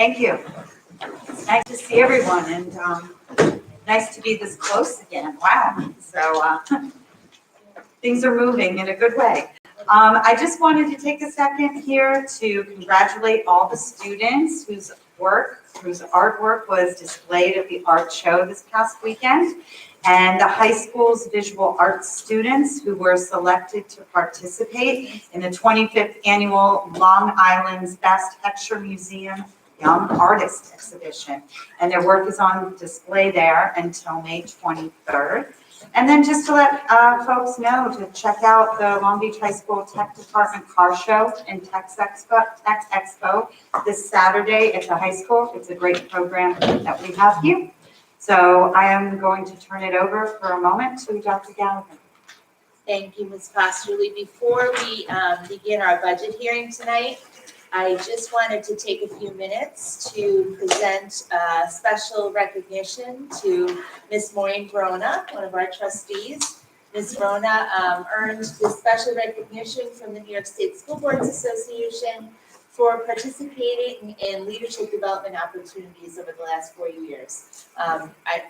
Thank you. It's nice to see everyone and nice to be this close again. Wow. So things are moving in a good way. I just wanted to take a second here to congratulate all the students whose artwork was displayed at the art show this past weekend, and the high school's visual arts students who were selected to participate in the 25th annual Long Island's Best Picture Museum Young Artist Exhibition. And their work is on display there until May 23rd. And then just to let folks know to check out the Long Beach High School Tech Department Car Show and Tech Expo this Saturday at the high school. It's a great program that we have here. So I am going to turn it over for a moment to Dr. Gallagher. Thank you, Ms. Fosterly. Before we begin our budget hearing tonight, I just wanted to take a few minutes to present a special recognition to Ms. Maureen Verona, one of our trustees. Ms. Verona earned this special recognition from the New York State School Boards Association for participating in leadership development opportunities over the last 4 years.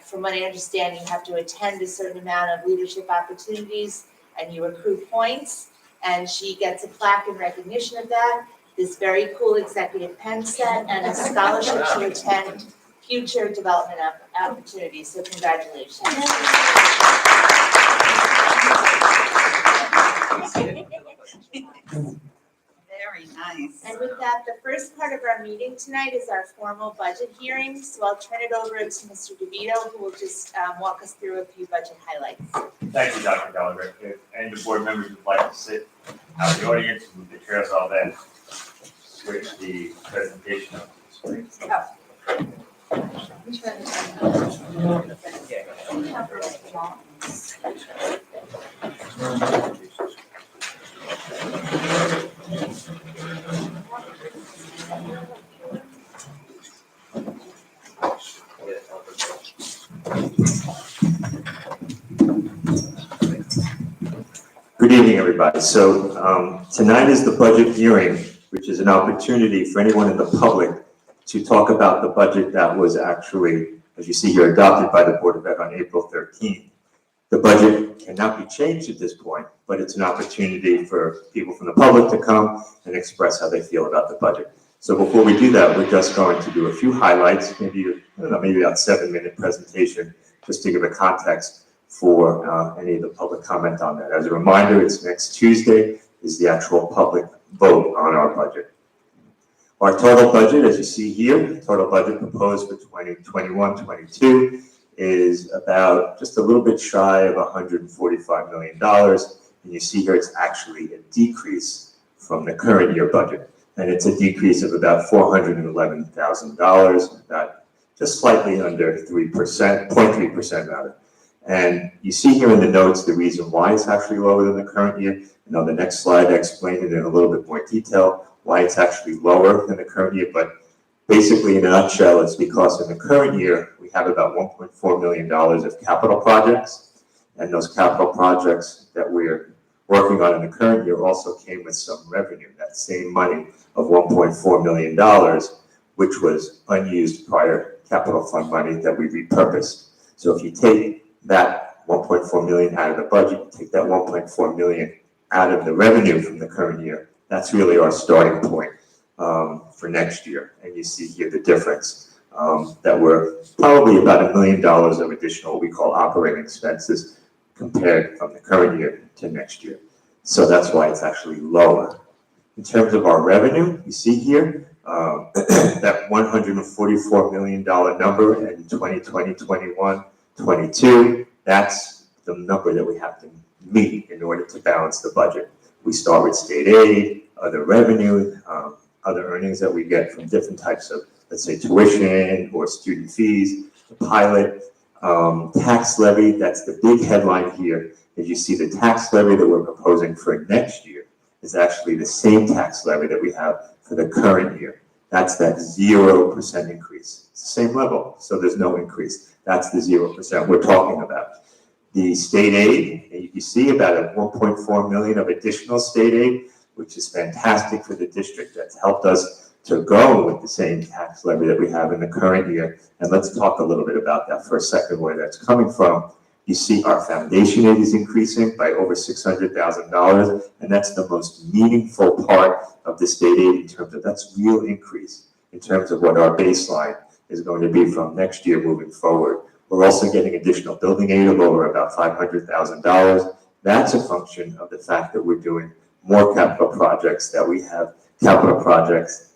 From what I understand, you have to attend a certain amount of leadership opportunities and you accrue points, and she gets a plaque in recognition of that, this very cool executive pen set, and a scholarship to attend future development opportunities. So congratulations. Very nice. And with that, the first part of our meeting tonight is our formal budget hearing. So I'll turn it over to Mr. DeVito, who will just walk us through a few budget highlights. Thank you, Dr. Gallagher. If any of the board members would like to sit out in the audience, move the chairs, all that, switch the presentation up to the screen. Good evening, everybody. So tonight is the budget hearing, which is an opportunity for anyone in the public to talk about the budget that was actually, as you see here, adopted by the Board of Ed on April 13th. The budget cannot be changed at this point, but it's an opportunity for people from the public to come and express how they feel about the budget. So before we do that, we're just going to do a few highlights, maybe about a 7-minute presentation, just to give a context for any of the public comment on that. As a reminder, it's next Tuesday is the actual public vote on our budget. Our total budget, as you see here, total budget proposed for 2021-22 is about just a little bit shy of $145 million. And you see here it's actually a decrease from the current year budget. And it's a decrease of about $411,000, about just slightly under 0.3% rather. And you see here in the notes the reason why it's actually lower than the current year. And on the next slide, I explained it in a little bit more detail why it's actually lower than the current year. But basically, in a nutshell, it's because in the current year, we have about $1.4 million of capital projects. And those capital projects that we're working on in the current year also came with some revenue, that same money of $1.4 million, which was unused prior capital fund money that we repurposed. So if you take that 1.4 million out of the budget, take that 1.4 million out of the revenue from the current year, that's really our starting point for next year. And you see here the difference that we're probably about $1 million of additional what we call operating expenses compared from the current year to next year. So that's why it's actually lower. In terms of our revenue, you see here that $144 million number in 2020, 21, 22, that's the number that we have to meet in order to balance the budget. We start with state aid, other revenue, other earnings that we get from different types of, let's say, tuition or student fees, the pilot, tax levy. That's the big headline here. As you see, the tax levy that we're proposing for next year is actually the same tax levy that we have for the current year. That's that 0% increase. It's the same level, so there's no increase. That's the 0% we're talking about. The state aid, you see about a 1.4 million of additional state aid, which is fantastic for the district. That's helped us to go with the same tax levy that we have in the current year. And let's talk a little bit about that for a second, where that's coming from. You see our foundation aid is increasing by over $600,000, and that's the most meaningful part of the state aid in terms of that's real increase in terms of what our baseline is going to be from next year moving forward. We're also getting additional building aid of over about $500,000. That's a function of the fact that we're doing more capital projects, that we have capital projects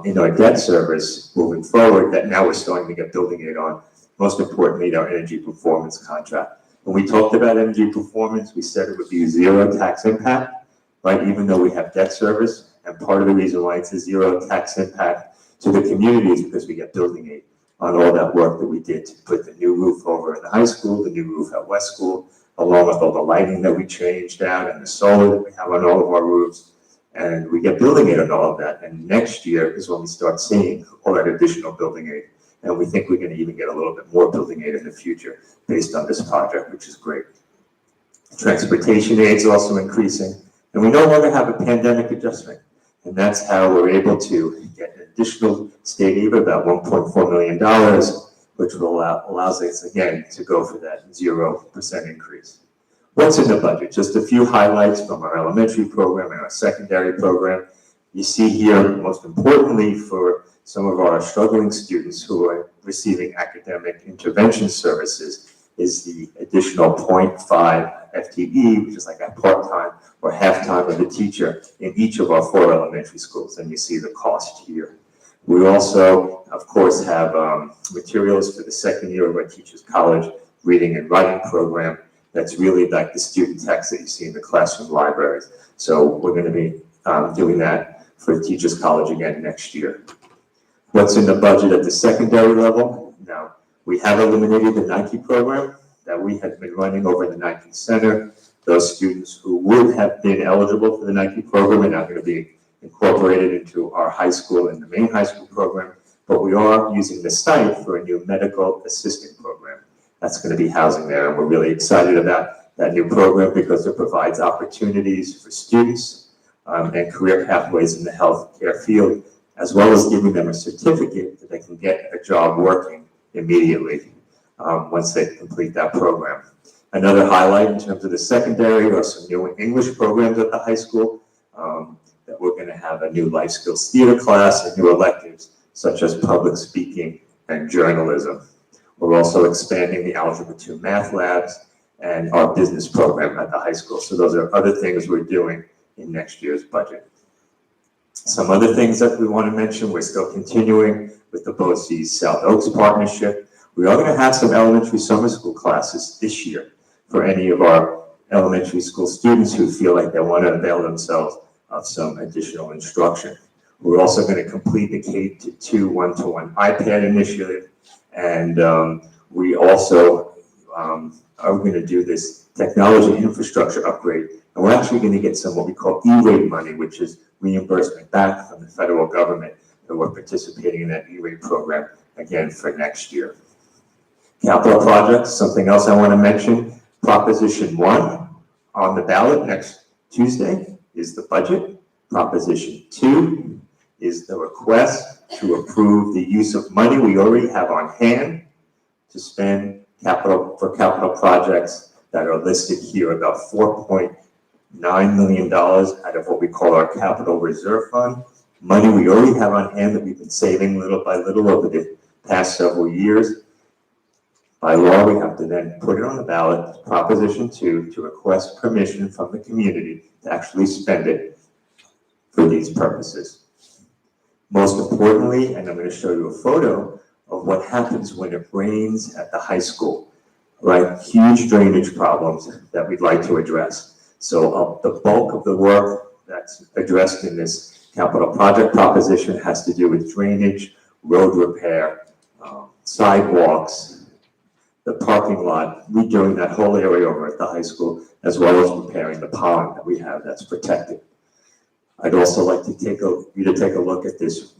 in our debt service moving forward that now we're starting to get building aid on. Most importantly, our energy performance contract. When we talked about energy performance, we said it would be zero tax impact, right? Even though we have debt service, and part of the reason why it's a zero tax impact to the community is because we get building aid on all that work that we did to put the new roof over in the high school, the new roof at West School, along with all the lighting that we changed out and the solar that we have on all of our roofs. And we get building aid on all of that. And next year is when we start seeing all that additional building aid. And we think we're going to even get a little bit more building aid in the future based on this project, which is great. Transportation aid is also increasing. And we no longer have a pandemic adjustment. And that's how we're able to get an additional state aid of about $1.4 million, which will allows us, again, to go for that 0% increase. What's in the budget? Just a few highlights from our elementary program and our secondary program. You see here, most importantly, for some of our struggling students who are receiving academic intervention services, is the additional 0.5 FTE, which is like a part-time or half-time of the teacher in each of our 4 elementary schools, and you see the cost here. We also, of course, have materials for the second year of our Teachers College Reading and Writing program. That's really like the student text that you see in the classroom libraries. So we're going to be doing that for Teachers College again next year. What's in the budget at the secondary level? Now, we have eliminated the Nike program that we had been running over the Nike Center. Those students who would have been eligible for the Nike program are now going to be incorporated into our high school and the main high school program, but we are using the site for a new medical assistant program. That's going to be housing there, and we're really excited about that new program because it provides opportunities for students and career pathways in the healthcare field, as well as giving them a certificate that they can get a job working immediately once they complete that program. Another highlight in terms of the secondary are some new English programs at the high school, that we're going to have a new life skills theater class and new electives such as public speaking and journalism. We're also expanding the Algebra 2 math labs and our business program at the high school. So those are other things we're doing in next year's budget. Some other things that we want to mention, we're still continuing with the BoE South Oaks partnership. We are going to have some elementary summer school classes this year for any of our elementary school students who feel like they want to avail themselves of some additional instruction. We're also going to complete the K-2 one-to-one iPad initiative, and we also are going to do this technology infrastructure upgrade, and we're actually going to get some what we call E-rate money, which is reimbursement back from the federal government, and we're participating in that E-rate program again for next year. Capital projects, something else I want to mention, Proposition 1 on the ballot next Tuesday is the budget. Proposition 2 is the request to approve the use of money we already have on hand to spend for capital projects that are listed here, about $4.9 million out of what we call our capital reserve fund. Money we already have on hand that we've been saving little by little over the past several years. By law, we have to then put it on the ballot, Proposition 2, to request permission from the community to actually spend it for these purposes. Most importantly, and I'm going to show you a photo of what happens when it rains at the high school, right? Huge drainage problems that we'd like to address. So the bulk of the work that's addressed in this capital project proposition has to do with drainage, road repair, sidewalks, the parking lot, redoing that whole area over at the high school, as well as repairing the pond that we have that's protected. I'd also like to take a look at this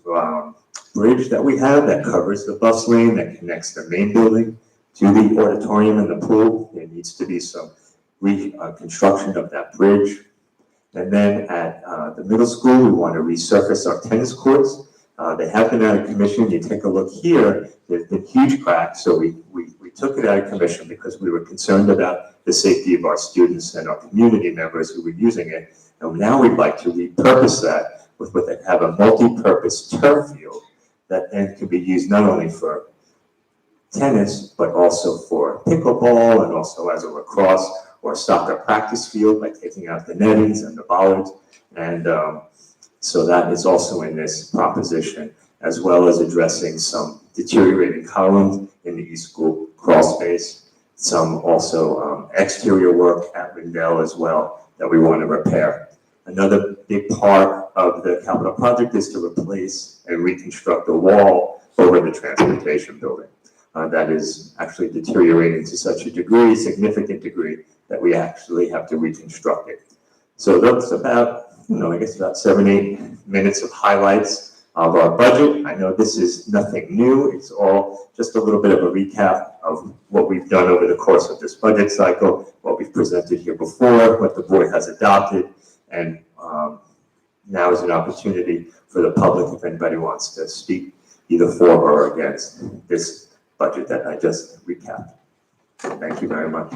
bridge that we have that covers the bus lane that connects the main building to the auditorium and the pool. There needs to be some reconstruction of that bridge. And then at the middle school, we want to resurface our tennis courts. They have been out of commission. You take a look here, there's been huge cracks. So we took it out of commission because we were concerned about the safety of our students and our community members who were using it. And now we'd like to repurpose that with what they have a multi-purpose turf field that then can be used not only for tennis, but also for pickleball and also as a lacrosse or soccer practice field by taking out the nettings and the bollards. And so that is also in this proposition, as well as addressing some deteriorating columns in the East School crawl space, some also exterior work at Lindell as well that we want to repair. Another big part of the capital project is to replace and reconstruct the wall over the transportation building. That is actually deteriorating to such a degree, significant degree, that we actually have to reconstruct it. So that's about, I guess about 7-8 minutes of highlights of our budget. I know this is nothing new. It's all just a little bit of a recap of what we've done over the course of this budget cycle, what we've presented here before, what the board has adopted, and now is an opportunity for the public, if anybody wants to speak either for or against this budget that I just recapped. Thank you very much.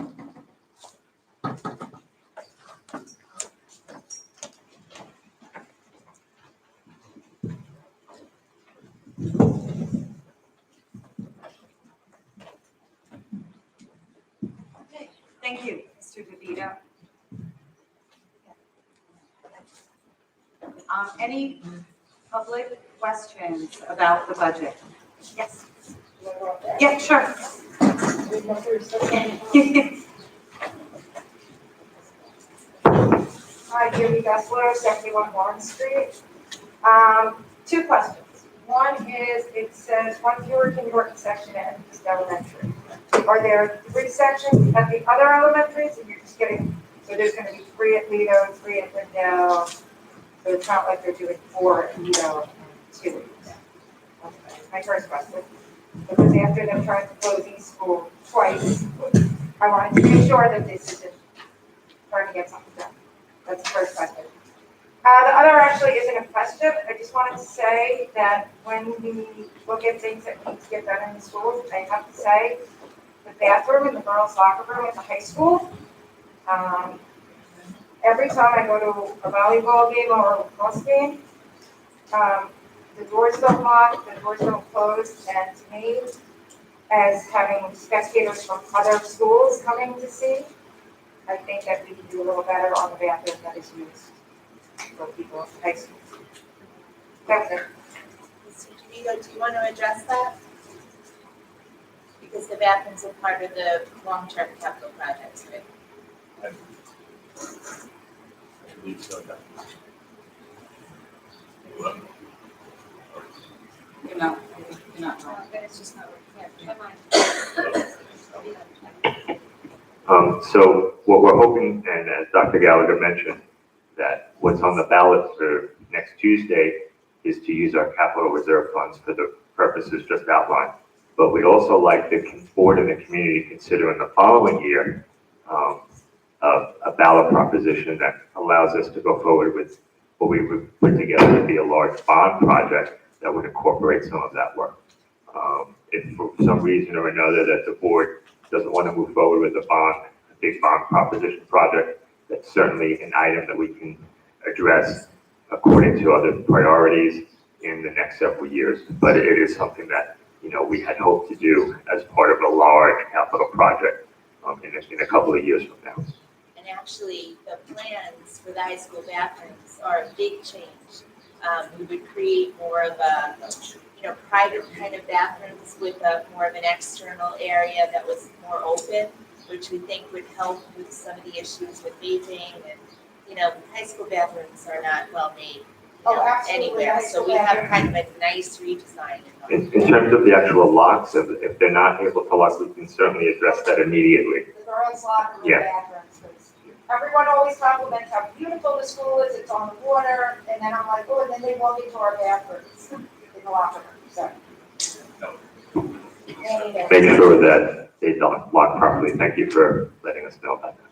Thank you, Mr. DeVito. Any public questions about the budget? Yes. Yeah, sure. Hi, Judy Gessler, 71 Warren Street. 2 questions. One is, it says 1 fewer kindergarten section at East Elementary. Are there 3 sections at the other elementaries, and you're just getting, so there's going to be 3 at Lido, 3 at Lindell, so it's not like they're doing 4 at Lido and 2 at Lindell. Okay, my first question. Because after them trying to close East School twice, I wanted to make sure that this isn't trying to get something done. That's the first question. The other actually isn't a question. I just wanted to say that when we look at things that need to get done in the schools, I have to say the bathroom in the girls' locker room at the high school, every time I go to a volleyball game or a lacrosse game, the doors don't lock, the doors don't close, and to me, as having spectators from other schools coming to see, I think that we can do a little better on the bathroom that is used for people in high school. That's it. Mr. DeVito, do you want to address that? Because the bathrooms are part of the long-term capital projects, right? You're not. It's just not, So what we're hoping, and as Dr. Gallagher mentioned, that what's on the ballot for next Tuesday is to use our capital reserve funds for the purposes just outlined. But we'd also like the board and the community to consider in the following year a ballot proposition that allows us to go forward with what we would put together to be a large bond project that would incorporate some of that work. If for some reason or another that the board doesn't want to move forward with a big bond proposition project, that's certainly an item that we can address according to other priorities in the next several years. But it is something that, we had hoped to do as part of a large capital project in a couple of years from now. And actually, the plans for the high school bathrooms are a big change. We would create more of a, private kind of bathrooms with more of an external area that was more open, which we think would help with some of the issues with vaping and, high school bathrooms are not well made. absolutely. Anywhere, so we have kind of a nice redesign. In terms of the actual locks, if they're not able to lock, we can certainly address that immediately. The girls' locker room Yeah. bathrooms. 'Cause everyone always compliments how beautiful the school is, it's on the water, and then I'm like, oh, and then they walk into our bathrooms in the locker room, so. Anyway. Make sure that they don't lock properly. Thank you for letting us know about that.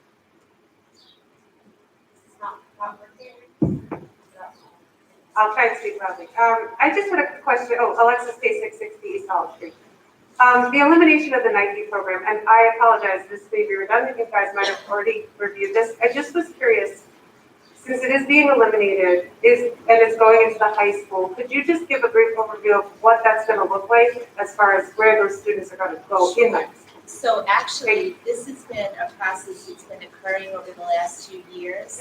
Not for I'll try and speak loudly. I just had a question. Oh, Alexis Day, 660 East Olive Street. The elimination of the Nike program, and I apologize, this may be redundant, you guys might have already reviewed this. I just was curious, since it is being eliminated, and it's going into the high school, could you just give a brief overview of what that's going to look like as far as where those students are going to go in high school? So actually, this has been a process that's been occurring over the last 2 years.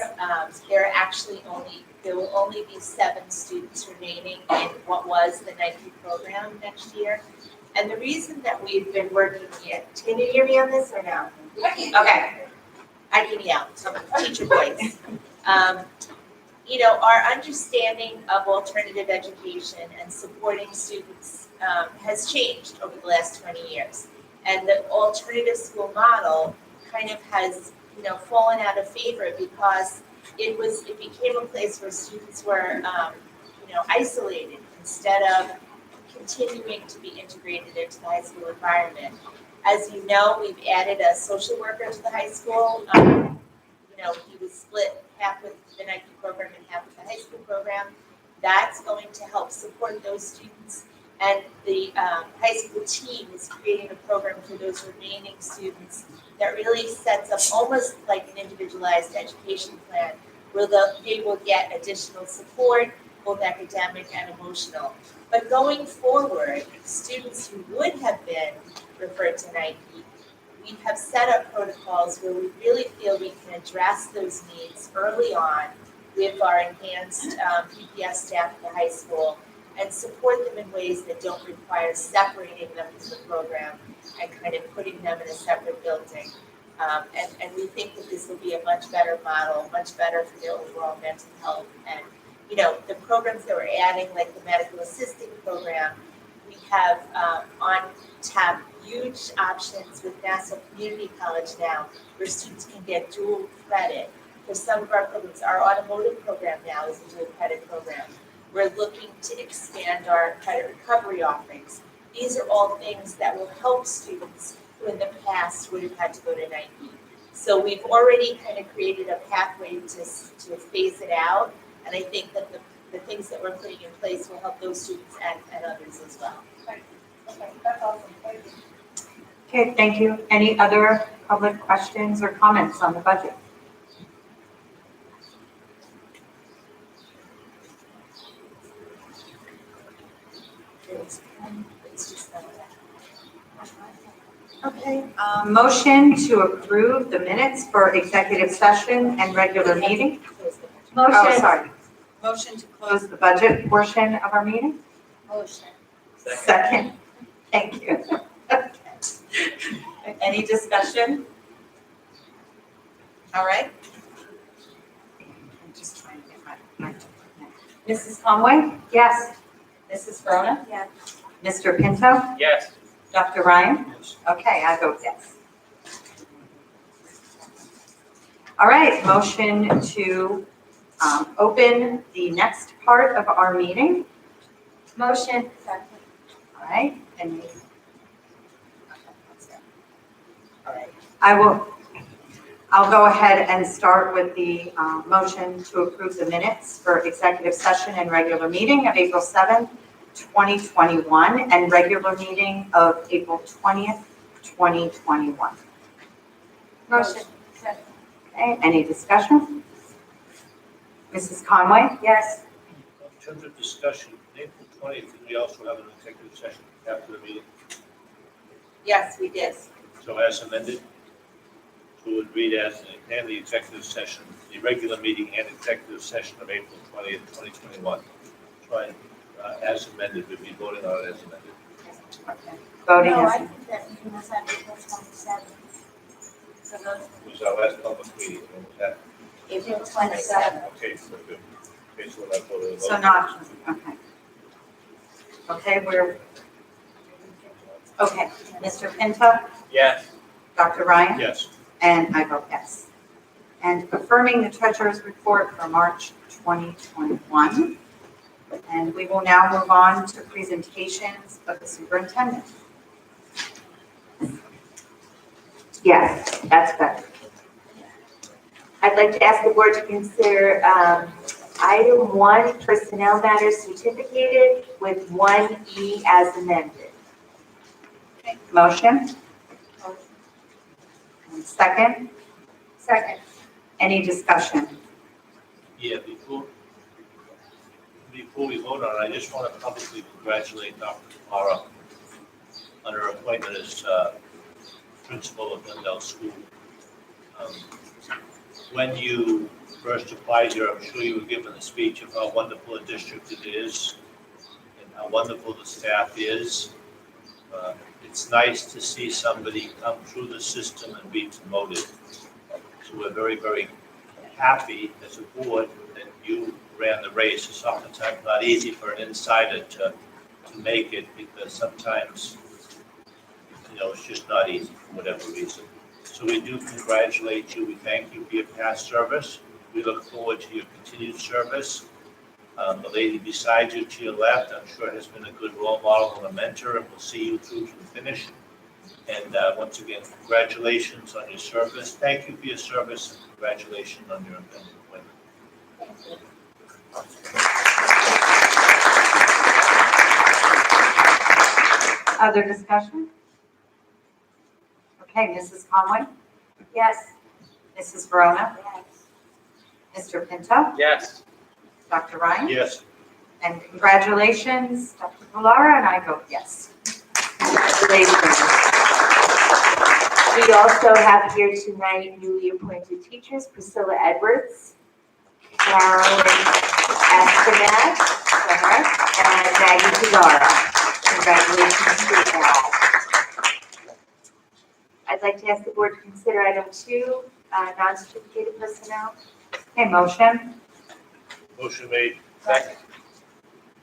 There will only be 7 students remaining in what was the Nike program next year. And the reason that we've been working here, can you hear me on this or no? Okay, I can yell, so I'm a teacher voice. Our understanding of alternative education and supporting students has changed over the last 20 years. And the alternative school model kind of has, fallen out of favor because it became a place where students were, isolated instead of continuing to be integrated into the high school environment. As you know, we've added a social worker to the high school. He was split half with the Nike program and half with the high school program. That's going to help support those students. And the high school team is creating a program for those remaining students that really sets up almost like an individualized education plan where they will get additional support, both academic and emotional. But going forward, students who would have been referred to Nike, we have set up protocols where we really feel we can address those needs early on with our enhanced PPS staff at the high school and support them in ways that don't require separating them from the program and kind of putting them in a separate building. And we think that this will be a much better model, much better for their overall mental health. And, the programs that we're adding, like the medical assisting program, we have on tap huge options with Nassau Community College now, where students can get dual credit. For some of our programs, our automotive program now is a dual credit program. We're looking to expand our credit recovery offerings. These are all things that will help students who in the past would have had to go to Nike. So we've already kind of created a pathway to phase it out. And I think that the things that we're putting in place will help those students and others as well. Okay, that's awesome. Thank you. Okay, thank you. Any other public questions or comments on the budget? Okay, motion to approve the minutes for executive session and regular meeting. Oh, sorry. Motion to close the budget portion of our meeting. Motion. Second. Thank you. Okay. Any discussion? All right. I'm just trying to get my Mrs. Conway? Yes. Mrs. Verona? Yes. Mr. Pinto? Yes. Dr. Ryan? Yes. Okay, I vote yes. All right, motion to open the next part of our meeting. Motion. Second. All right, and All right. I'll go ahead and start with the motion to approve the minutes for executive session and regular meeting of April 7th, 2021, and regular meeting of April 20th, 2021. Motion. Okay, any discussion? Mrs. Conway? Yes. In terms of discussion, April 20th, we also have an executive session after the meeting. Yes, we did. So as amended, we would read as and the executive session, the regular meeting and executive session of April 20th, 2021. Try as amended, we'd be voting on it as amended. Okay. Voting No, I is, think that meeting was on April 27th. So those, It was our last public meeting, when was that? April 27th. Okay, so good. Okay, so we're not voting. so not, okay. Okay, okay, Mr. Pinto, Yes. Dr. Ryan? Yes. And I vote yes. And affirming the treasurer's report for March 2021. And we will now move on to presentations of the superintendent. Yes, that's better. I'd like to ask the board to consider item 1, personnel matters certificated with 1E as amended. Motion? Second? Second. Any discussion? Yeah, before we vote on it, I just want to publicly congratulate Dr. Tamara on her appointment as principal of Glendale School. When you first applied here, I'm sure you were given a speech of how wonderful a district it is and how wonderful the staff is. It's nice to see somebody come through the system and be promoted. So we're very, very happy as a board that you ran the race. It's oftentimes not easy for an insider to make it because sometimes, it's just not easy for whatever reason. So we do congratulate you. We thank you for your past service. We look forward to your continued service. The lady beside you to your left, I'm sure has been a good role model and a mentor, and we'll see you through to the finish. And once again, congratulations on your service. Thank you for your service, and congratulations on your appointment. Other discussion? Okay, Mrs. Conway? Yes. Mrs. Verona? Yes. Mr. Pinto? Yes. Dr. Ryan? Yes. And congratulations, Dr. Pilara, and I vote yes. Congratulations. We also have here tonight newly appointed teachers, Priscilla Edwards, Carolyn Espinette, and Maggie Pizarro. Congratulations to you all. I'd like to ask the board to consider item 2, non-certificated personnel. Okay, motion? Motion made. Second.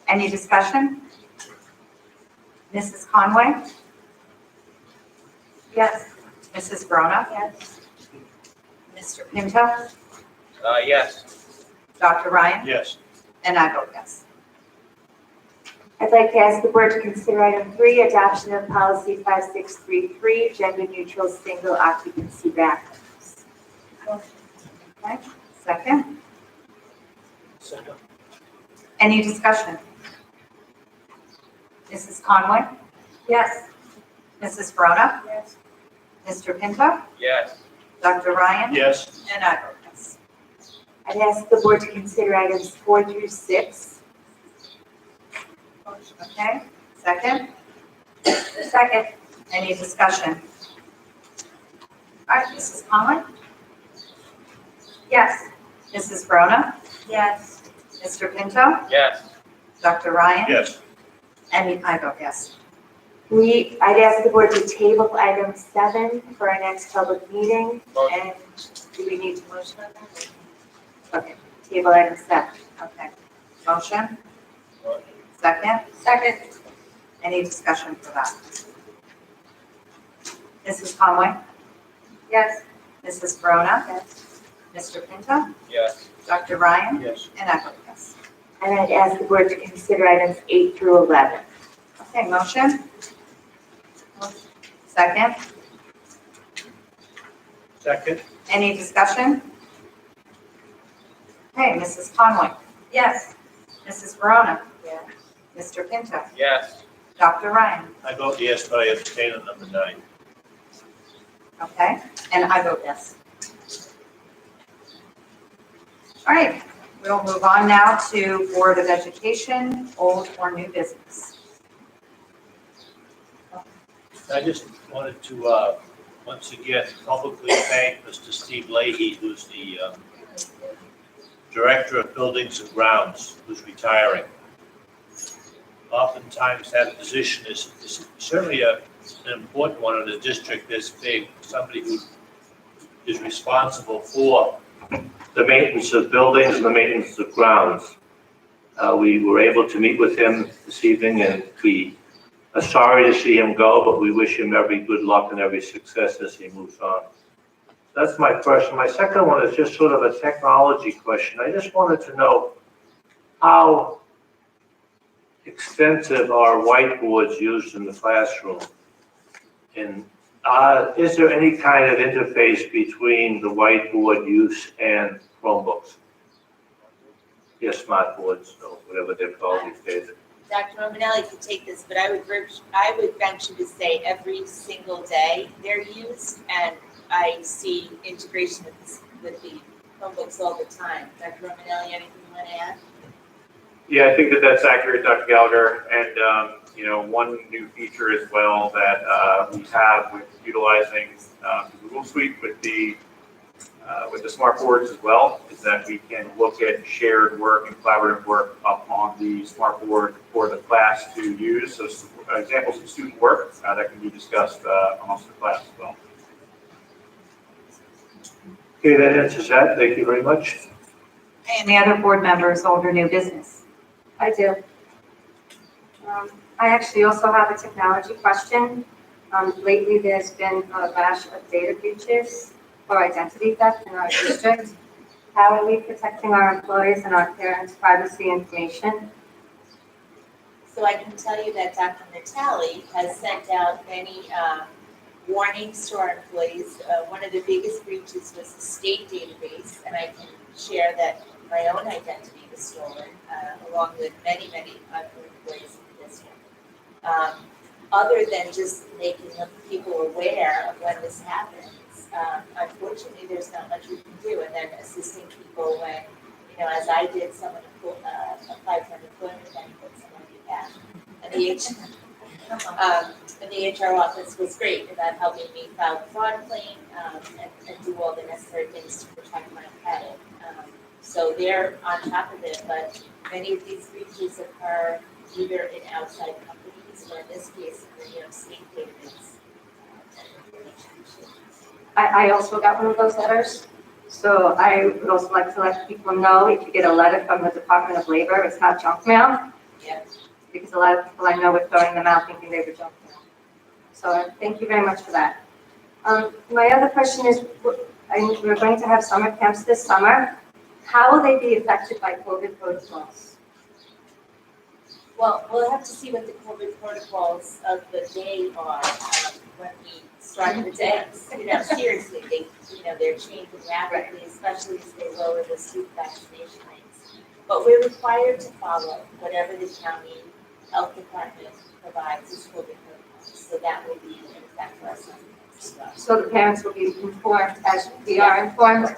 Any discussion? Mrs. Conway? Yes. Mrs. Verona? Yes. Mr. Pinto? Yes. Dr. Ryan? Yes. And I vote yes. I'd like to ask the board to consider item 3, adoption of policy 5633, gender neutral single occupancy bathrooms. Okay, second. Second. Any discussion? Mrs. Conway? Yes. Mrs. Verona? Yes. Mr. Pinto? Yes. Dr. Ryan? Yes. And I vote yes. I'd ask the board to consider items 4 through 6. Okay, second. Second. Any discussion? All right, Mrs. Conway? Yes. Mrs. Verona? Yes. Mr. Pinto? Yes. Dr. Ryan? Yes. And I vote yes. I'd ask the board to table item 7 for our next public meeting. Motion. And do we need to motion on that? Okay, table item 7. Okay. Motion? Motion. Second. Second. Any discussion for that? Mrs. Conway? Yes. Mrs. Verona? Yes. Mr. Pinto? Yes. Dr. Ryan? Yes. And I vote yes. And I'd ask the board to consider items 8 through 11. Okay, motion? Second. Second. Any discussion? Okay, Mrs. Conway? Yes. Mrs. Verona? Yes. Mr. Pinto? Yes. Dr. Ryan? I vote yes, but I abstain on number 9. Okay, and I vote yes. All right, we'll move on now to Board of Education, old or new business. I just wanted to, once again, publicly thank Mr. Steve Leahy, who's the Director of Buildings and Grounds, who's retiring. Oftentimes, that position is certainly an important one in a district this big, somebody who is responsible for the maintenance of buildings and the maintenance of grounds. We were able to meet with him this evening, and we are sorry to see him go, but we wish him every good luck and every success as he moves on. That's my first. My second one is just sort of a technology question. I just wanted to know how extensive are whiteboards used in the classroom? And is there any kind of interface between the whiteboard use and Chromebooks? Yeah, smart boards, or whatever they're called these days. Dr. Romanelli could take this, but I would venture to say every single day they're used, and I see integration with the Chromebooks all the time. Dr. Romanelli, anything you want to add? Yeah, I think that that's accurate, Dr. Gallagher. And, one new feature as well that we have with utilizing Google Suite with the smart boards as well is that we can look at shared work and collaborative work up on the smart board for the class to use. So examples of student work that can be discussed amongst the class as well. Okay, that answers that. Thank you very much. Any other board members, old or new business? I do. I actually also have a technology question. Lately, there's been a rash of data breaches or identity theft in our district. How are we protecting our employees and our parents' privacy information? So I can tell you that Dr. Natali has sent out many warnings to our employees. One of the biggest breaches was the state database, and I can share that my own identity was stolen, along with many, many other employees in the district. Other than just making people aware of when this happens, unfortunately, there's not much we can do. And then assisting people when, as I did, someone applied for unemployment benefits, someone did that. And the HR office was great about helping me file a fraud claim and do all the necessary things to protect my credit. So they're on top of it, but many of these breaches occur either in outside companies or in this case, in the New York State database. I also got one of those letters. So I would also like to let people know if you get a letter from the Department of Labor, it's not junk mail. Yeah. Because a lot of people I know were throwing them out thinking they were junk mail. So thank you very much for that. My other question is, we're going to have summer camps this summer. How will they be affected by COVID protocols? Well, we'll have to see what the COVID protocols of the day are when we start the day. Seriously, they're changing rapidly, especially as they lower the student vaccination rates. But we're required to follow whatever the county health department provides as COVID protocols. So that will be in effect for us as well. So the parents will be informed as we are informed?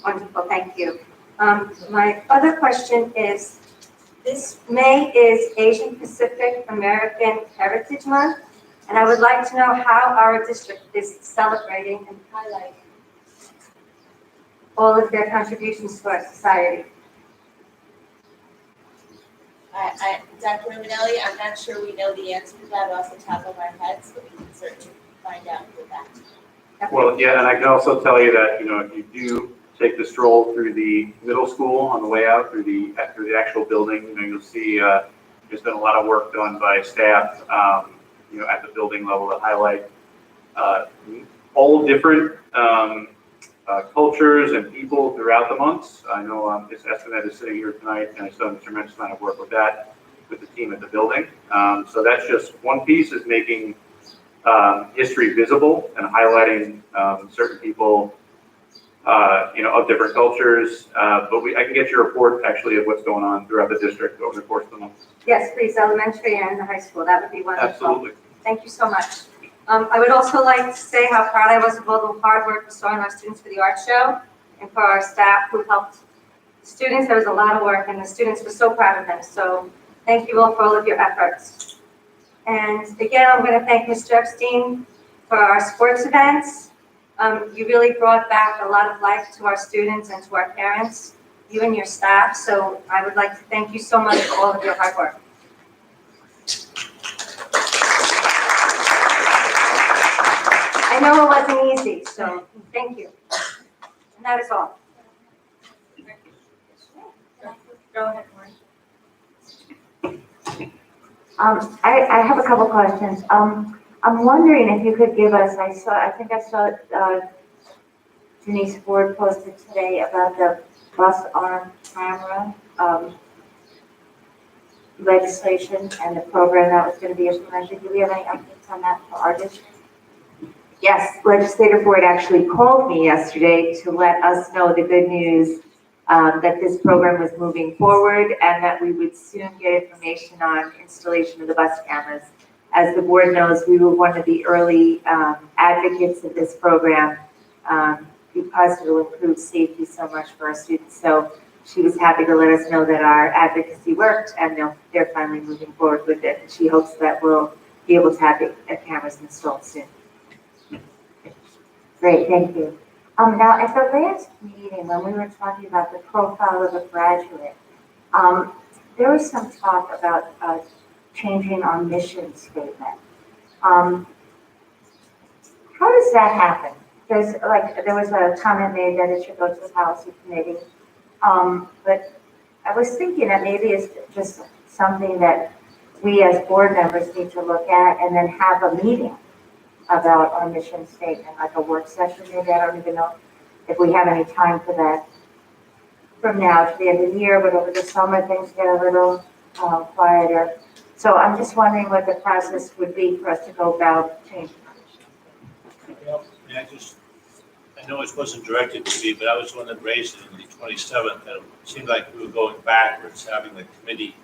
Wonderful, thank you. My other question is, this May is Asian Pacific American Heritage Month, and I would like to know how our district is celebrating and highlighting all of their contributions to our society. Dr. Romanelli, I'm not sure we know the answer to that off the top of our heads, but we can certainly find out with that. Well, yeah, and I can also tell you that, if you do take the stroll through the middle school on the way out through the actual building, you'll see there's been a lot of work done by staff, at the building level to highlight all different cultures and people throughout the months. I know Ms. Estinet is sitting here tonight, and I've done a tremendous amount of work with that with the team at the building. So that's just one piece, is making history visible and highlighting certain people, of different cultures. But I can get your report actually of what's going on throughout the district over the course of the month. Yes, please, elementary and the high school, that would be wonderful. Absolutely. Thank you so much. I would also like to say how proud I was of all the hard work we saw in our students for the art show and for our staff who helped the students. There was a lot of work and the students were so proud of them. So thank you all for all of your efforts. And again, I'm going to thank Mr. Epstein for our sports events. You really brought back a lot of life to our students and to our parents, you and your staff. So I would like to thank you so much for all of your hard work. I know it wasn't easy, so thank you. And that is all. Go ahead, Maureen. I have a couple questions. I'm wondering if you could give us, I think I saw Denise Ford posted today about the bus arm camera legislation and the program that was going to be implemented. Do we have any updates on that for our district? Yes, Legislator Boyd actually called me yesterday to let us know the good news that this program was moving forward and that we would soon get information on installation of the bus cameras. As the board knows, we were one of the early advocates of this program because it will improve safety so much for our students. So she was happy to let us know that our advocacy worked and they're finally moving forward with it. And she hopes that we'll be able to have the cameras installed soon. Great, thank you. Now, at the last meeting, when we were talking about the profile of a graduate, there was some talk about changing our mission statement. How does that happen? There was a comment made that it should go to the policy committee. But I was thinking that maybe it's just something that we as board members need to look at and then have a meeting about our mission statement, like a work session maybe. I don't even know if we have any time for that from now to the end of the year, but over the summer things get a little quieter. So I'm just wondering what the process would be for us to go about changing our mission statement. I know it wasn't directed to me, but I was the one that raised it on the 27th, and it seemed like we were going backwards, having the committee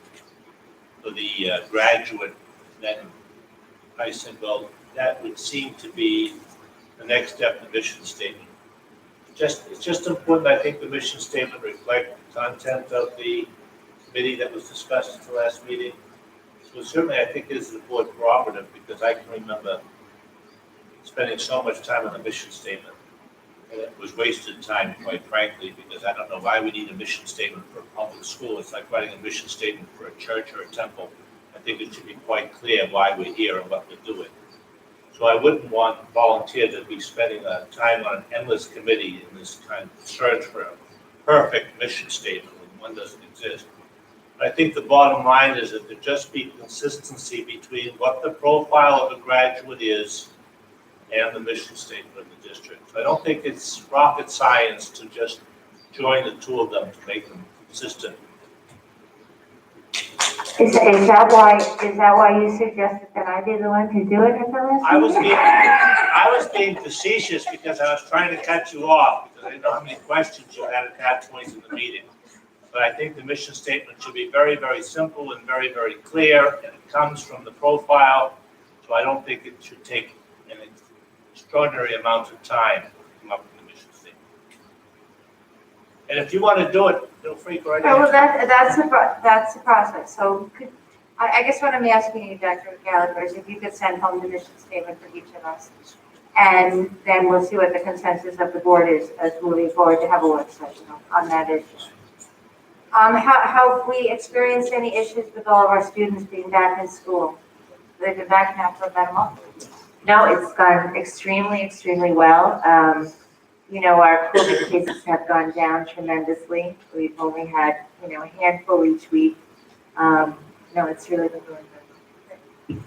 for the graduate. Then I said, well, that would seem to be the next step in the mission statement. It's just important, I think, the mission statement reflect the content of the committee that was discussed at the last meeting. So certainly, I think it is the board prerogative, because I can remember spending so much time on the mission statement. And it was wasted time, quite frankly, because I don't know why we need a mission statement for a public school. It's like writing a mission statement for a church or a temple. I think it should be quite clear why we're here and what we're doing. So I wouldn't want volunteers to be spending time on an endless committee in this kind of search for a perfect mission statement when one doesn't exist. But I think the bottom line is that there just be consistency between what the profile of a graduate is and the mission statement of the district. So I don't think it's rocket science to just join the two of them to make them consistent. Is that why you suggested that I be the one to do it at the last meeting? I was being facetious because I was trying to cut you off, because I didn't know how many questions you had at that point in the meeting. But I think the mission statement should be very, very simple and very, very clear, and it comes from the profile. So I don't think it should take an extraordinary amount of time to come up with the mission statement. And if you want to do it, feel free to go right ahead. Well, that's the process. So I guess what I'm asking you, Dr. Gallagher, is if you could send home the mission statement for each of us. And then we'll see what the consensus of the board is as moving forward to have a work session on that issue. Have we experienced any issues with all of our students being back in school? They've been back now for about a month. No, it's gone extremely, extremely well. Our COVID cases have gone down tremendously. We've only had, a handful each week. It's really been going good.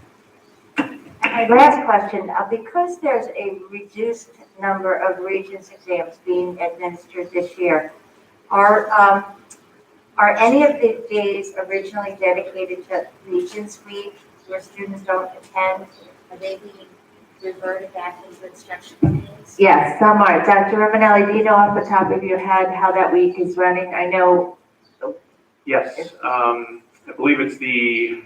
My last question, because there's a reduced number of Regents exams being administered this year, are any of the days originally dedicated to Regents Week where students don't attend? Are they being reverted back into instructional days? Yes, some are. Dr. Romanelli, do you know off the top of your head how that week is running? I know. Yes, I believe it's the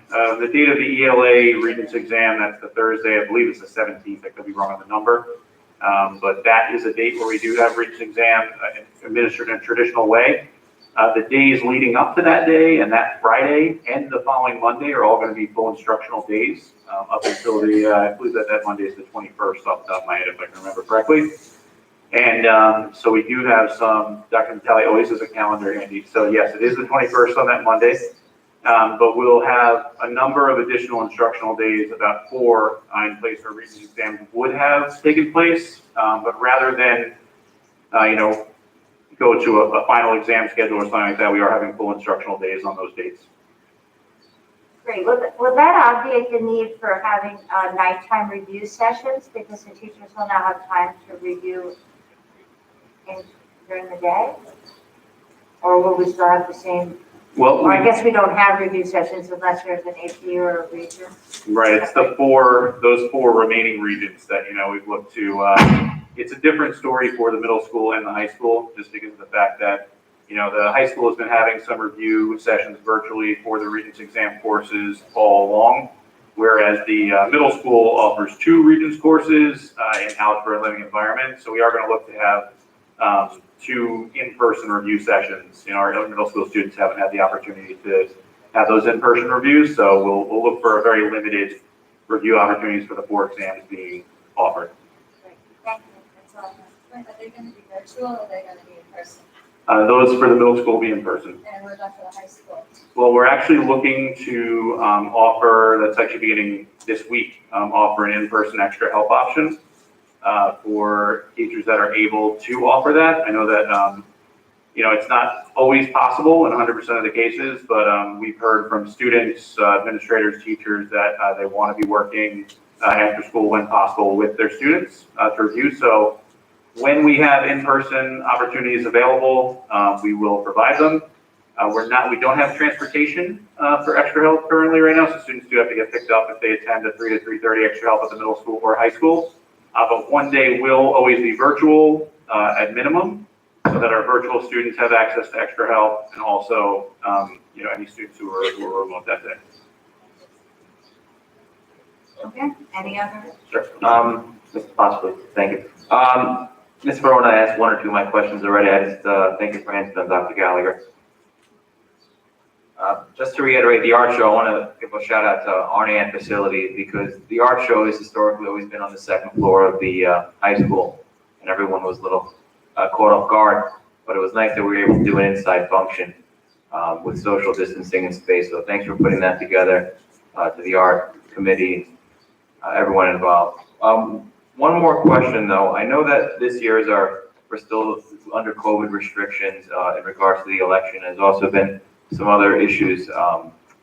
date of the ELA Regents exam, that's the Thursday, I believe it's the 17th, I could be wrong on the number. But that is a date where we do have Regents exam administered in a traditional way. The days leading up to that day and that Friday and the following Monday are all going to be full instructional days up until I believe that Monday is the 21st off the top of my head, if I can remember correctly. And so we do have some, Dr. Natali always has a calendar handy. So yes, it is the 21st on that Monday. But we'll have a number of additional instructional days, about 4 in place where Regents exams would have taken place. But rather than, go to a final exam schedule or something like that, we are having full instructional days on those dates. Great. Will that obviate the need for having nighttime review sessions because the teachers will now have time to review during the day? Or will we still have the same? Well, I guess we don't have review sessions unless there's an AP or a region. right, it's those 4 remaining Regents that, we've looked to. It's a different story for the middle school and the high school, just because of the fact that The high school has been having some review sessions virtually for the Regents exam courses all along, whereas the middle school offers 2 Regents courses in algebra and living environment. So we are going to look to have 2 in-person review sessions. Our middle school students haven't had the opportunity to have those in-person reviews, so we'll look for a very limited review opportunities for the 4 exams being offered. Thank you, that's all. Are they going to be virtual or are they going to be in person? Those for the middle school will be in person. And what about for the high school? Well, we're actually looking to offer, that's actually beginning this week, offer an in-person extra help option for teachers that are able to offer that. I know that, it's not always possible in 100% of the cases, but we've heard from students, administrators, teachers that they want to be working after school when possible with their students to review. So when we have in-person opportunities available, we will provide them. We don't have transportation for extra help currently right now, so students do have to get picked up if they attend a 3 to 3:30 extra help at the middle school or high school. But one day will always be virtual at minimum, so that our virtual students have access to extra help, and also any students who are remote that day. Okay, any other? Sure. Just possibly, thank you. Ms. Verona asked 1 or 2 of my questions already. I just thank you for answering them, Dr. Gallagher. Just to reiterate the art show, I want to give a shout out to Arnie Facility, because the art show has historically always been on the 2nd floor of the high school, and everyone was a little caught off guard, but it was nice that we were able to do an inside function with social distancing in space. So thanks for putting that together, to the art committee, everyone involved. One more question though. I know that this year we're still under COVID restrictions in regards to the election. There's also been some other issues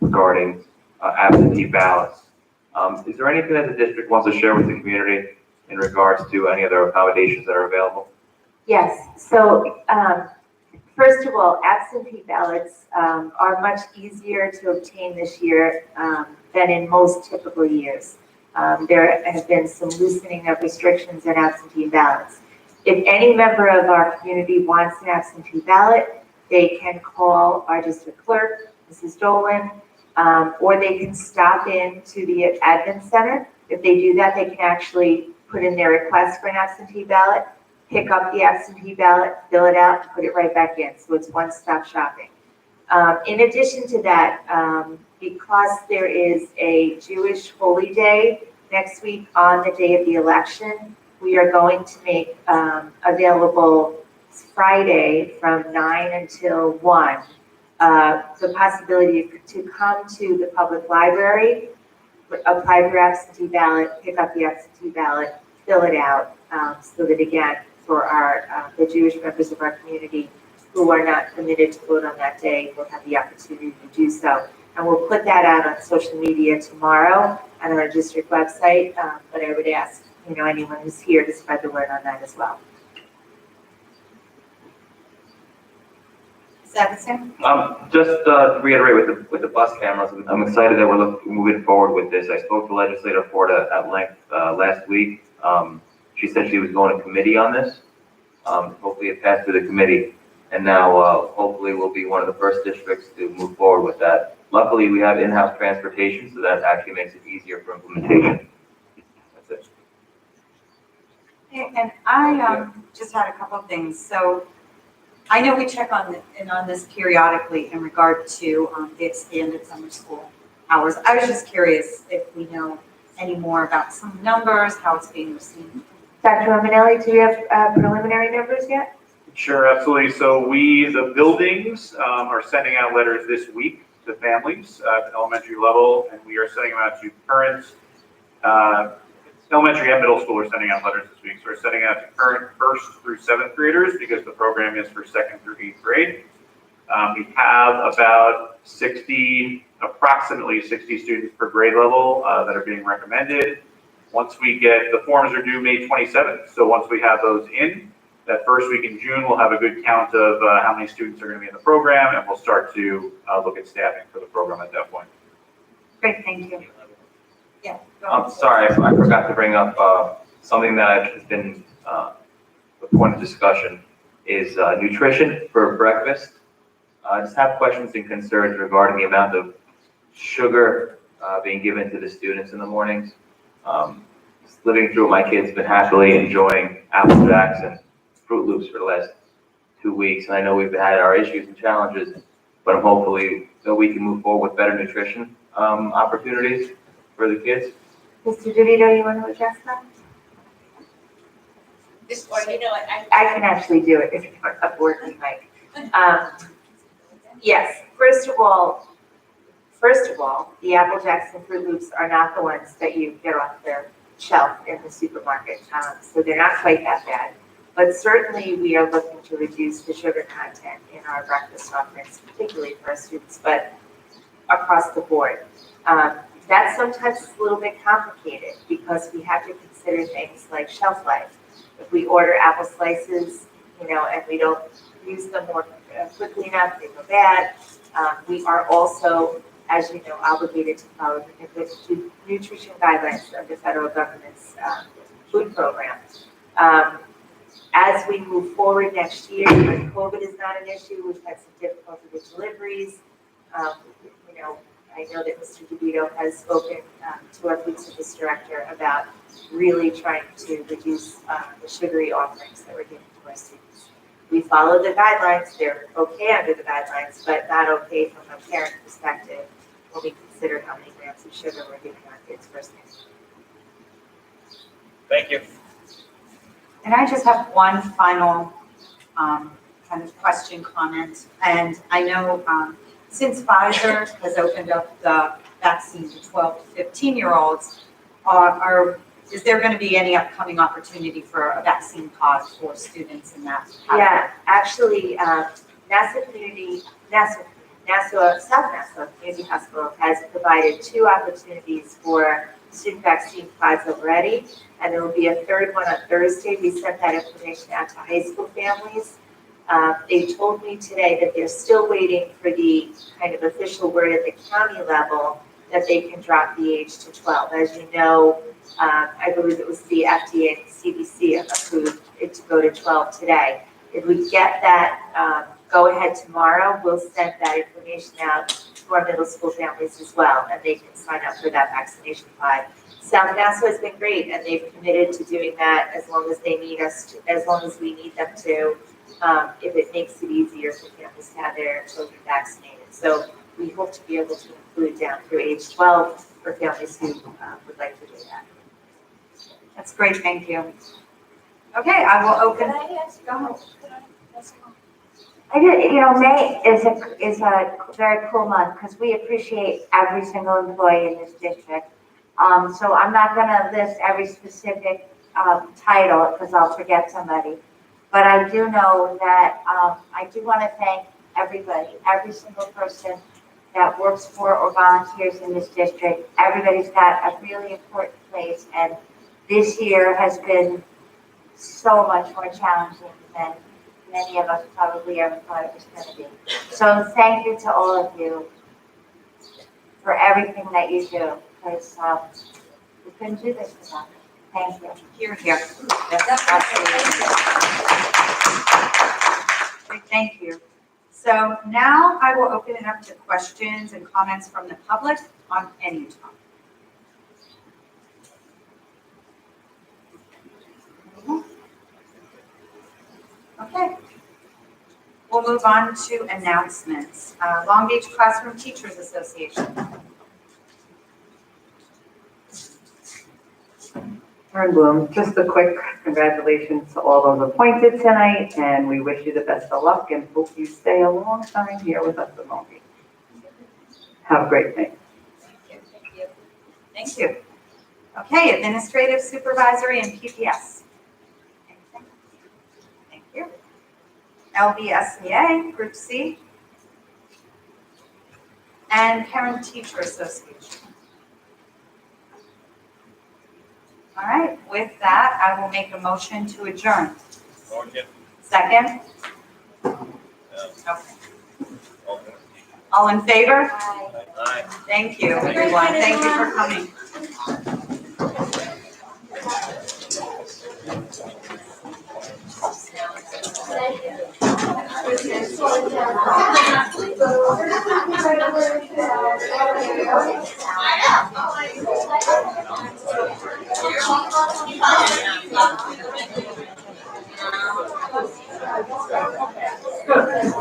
regarding absentee ballots. Is there anything that the district wants to share with the community in regards to any other accommodations that are available? Yes, so first of all, absentee ballots are much easier to obtain this year than in most typical years. There has been some loosening of restrictions in absentee ballots. If any member of our community wants an absentee ballot, they can call our district clerk, Mrs. Dolan, or they can stop in to the admin center. If they do that, they can actually put in their request for an absentee ballot, pick up the absentee ballot, fill it out, and put it right back in. So it's one-stop shopping. In addition to that, because there is a Jewish holy day next week on the day of the election, we are going to make available Friday from 9 until 1, the possibility to come to the public library, apply for absentee ballot, pick up the absentee ballot, fill it out, so that again, for the Jewish members of our community who are not permitted to vote on that day will have the opportunity to do so. And we'll put that out on social media tomorrow and on our district website, but I would ask, anyone who's here to spread the word on that as well. Is that the same? Just to reiterate with the bus cameras, I'm excited that we're moving forward with this. I spoke to Legislator Porta at length last week. She said she was going to committee on this. Hopefully it passed through the committee, and now hopefully we'll be one of the first districts to move forward with that. Luckily, we have in-house transportation, so that actually makes it easier for implementation. That's it. And I just had a couple of things. So I know we check on this periodically in regard to the expanded summer school hours. I was just curious if we know any more about some numbers, how it's being received. Dr. Romanelli, do you have preliminary numbers yet? Sure, absolutely. So the buildings are sending out letters this week to families at the elementary level, and we are sending them out to current, elementary and middle school are sending out letters this week. So we're sending out to current 1st through 7th graders because the program is for 2nd through 8th grade. We have about approximately 60 students per grade level that are being recommended. Once we the forms are due May 27th. So once we have those in, that first week in June, we'll have a good count of how many students are going to be in the program, and we'll start to look at staffing for the program at that point. Great, thank you. Yeah. go I'm ahead. sorry, I forgot to bring up something that has been the point of discussion. is nutrition for breakfast. I just have questions and concerns regarding the amount of sugar being given to the students in the mornings. Just living through, my kids been happily enjoying Apple Jacks and Fruit Loops for the last 2 weeks, and I know we've had our issues and challenges, but hopefully that we can move forward with better nutrition opportunities for the kids. Mr. DeVito, you want to address that? This, or you know what, I can actually do it if you're a working mic. Yes, first of all, the Apple Jacks and Fruit Loops are not the ones that you get off the shelf in the supermarket. So they're not quite that bad. But certainly we are looking to reduce the sugar content in our breakfast offerings, particularly for our students, but across the board. That sometimes is a little bit complicated because we have to consider things like shelf life. If we order apple slices, and we don't use them more quickly enough, they go bad. We are also, as you know, obligated to follow the nutrition guidelines of the federal government's food program. As we move forward next year, when COVID is not an issue, we've had some difficulty with deliveries. I know that Mr. DeVito has spoken to our food service director about really trying to reduce the sugary offerings that we're giving to our students. We follow the guidelines, they're okay under the guidelines, but not okay from a parent perspective when we consider how many grams of sugar we're giving our kids first thing. Thank you. And I just have one final kind of question, comment. And I know since Pfizer has opened up the vaccine to 12 to 15-year-olds, is there going to be any upcoming opportunity for a vaccine pause for students in that? Yeah, actually, South Nassau Community Hospital has provided 2 opportunities for student vaccine pods already, and there will be a third one on Thursday. We sent that information out to high school families. They told me today that they're still waiting for the kind of official word at the county level that they can drop the age to 12. As you know, I believe it was the FDA and CDC approved it to go to 12 today. If we get that go ahead tomorrow, we'll send that information out to our middle school families as well, and they can sign up for that vaccination pod. South Nassau has been great, and they've committed to doing that as long as they need us to, as long as we need them to, if it makes it easier for families to have their children vaccinated. So we hope to be able to include down through age 12 for families who would like to do that. That's great, thank you. Okay, I will open. Can I ask, Go ahead. can I ask one? May is a very cool month because we appreciate every single employee in this district. So I'm not gonna list every specific title because I'll forget somebody. But I do know that I do want to thank everybody, every single person that works for or volunteers in this district. Everybody's got a really important place, and this year has been so much more challenging than many of us probably ever thought it was going to be. So thank you to all of you for everything that you do, because we couldn't do this without you. Thank you. Here, here. Yes, absolutely. Great, thank you. So now I will open it up to questions and comments from the public on any topic. Okay. We'll move on to announcements. Long Beach Classroom Teachers Association. Karen Bloom, just a quick congratulations to all those appointed tonight, and we wish you the best of luck and hope you stay a long time here with us at Long Beach. Have a great night. Thank you. Thank you. Okay, Administrative, Supervisory, and PPS. Anything? Thank you. LBSEA, Group C. And Parent Teacher Association. All right, with that, I will make a motion to adjourn. Motion. Second? Okay. All in favor? Aye. Thank you, everyone. Thank you for coming. Thank you.